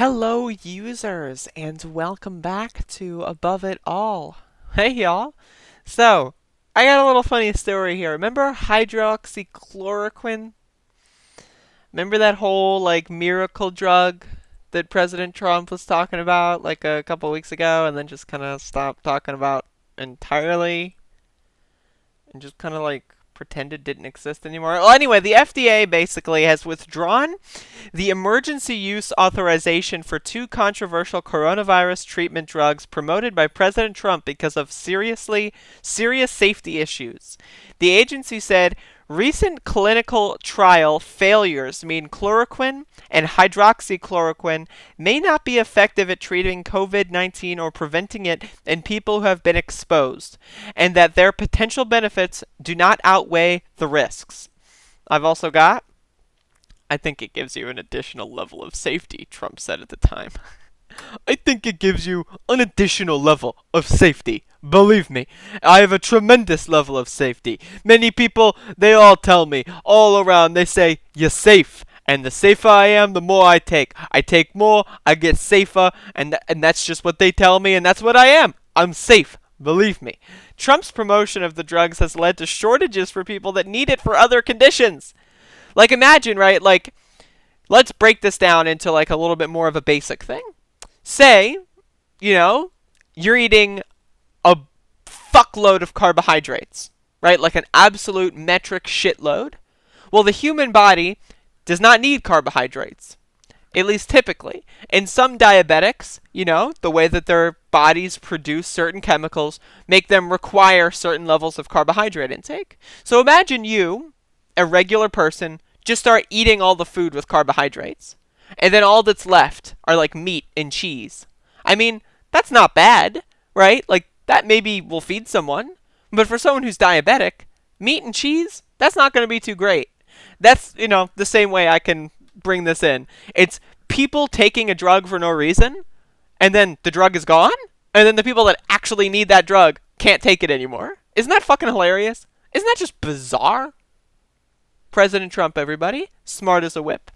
Hello, users, and welcome back to Above It All. Hey, y'all. So, I got a little funny story here. Remember hydroxychloroquine? Remember that whole, miracle drug that President Trump was talking about, a couple weeks ago, and then just kind of stopped talking about entirely? And just kind of, pretended didn't exist anymore? Well, anyway, the FDA basically has withdrawn the emergency use authorization for two controversial coronavirus treatment drugs promoted by President Trump because of serious safety issues. The agency said recent clinical trial failures mean chloroquine and hydroxychloroquine may not be effective at treating COVID-19 or preventing it in people who have been exposed, and that their potential benefits do not outweigh the risks. I've also got, I think it gives you an additional level of safety, Trump said at the time. I think it gives you an additional level of safety. Believe me, I have a tremendous level of safety. Many people, they all tell me, all around, they say, you're safe. And the safer I am, the more I take. I take more, I get safer, and that's just what they tell me, and that's what I am. I'm safe. Believe me. Trump's promotion of the drugs has led to shortages for people that need it for other conditions. Imagine, right? Let's break this down into, a little bit more of a basic thing. Say, you're eating a fuckload of carbohydrates, right? Like an absolute metric shitload. Well, the human body does not need carbohydrates, at least typically. And some diabetics, the way that their bodies produce certain chemicals make them require certain levels of carbohydrate intake. So imagine you, a regular person, just start eating all the food with carbohydrates. And then all that's left are meat and cheese. I mean, that's not bad, right? That maybe will feed someone. But for someone who's diabetic, meat and cheese, that's not going to be too great. That's, the same way I can bring this in. It's people taking a drug for no reason, and then the drug is gone, and then the people that actually need that drug can't take it anymore. Isn't that fucking hilarious? Isn't that just bizarre? President Trump, everybody. Smart as a whip.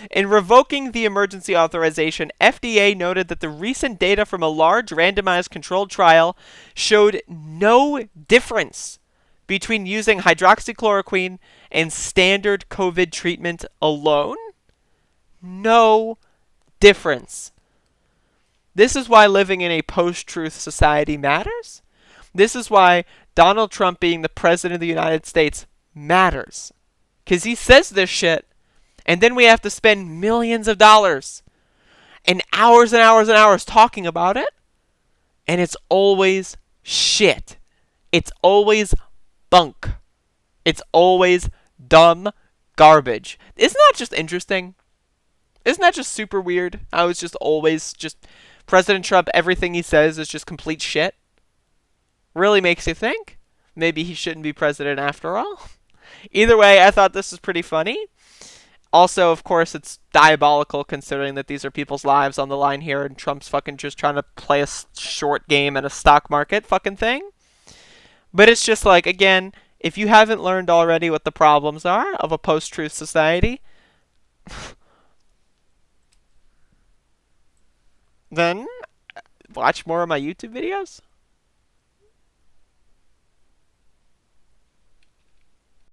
In revoking the emergency authorization, FDA noted that the recent data from a large randomized controlled trial showed no difference between using hydroxychloroquine and standard COVID treatment alone. No difference. This is why living in a post-truth society matters. This is why Donald Trump being the president of the United States matters. Because he says this shit, and then we have to spend millions of dollars and hours and hours and hours talking about it, and it's always shit. It's always bunk. It's always dumb garbage. Isn't that just interesting? Isn't that just super weird? How it's just always just President Trump, everything he says is just complete shit. Really makes you think. Maybe he shouldn't be president after all. Either way, I thought this was pretty funny. Also, of course, it's diabolical considering that these are people's lives on the line here and Trump's fucking just trying to play a short game at a stock market fucking thing. But it's just again, if you haven't learned already what the problems are of a post-truth society, then watch more of my YouTube videos.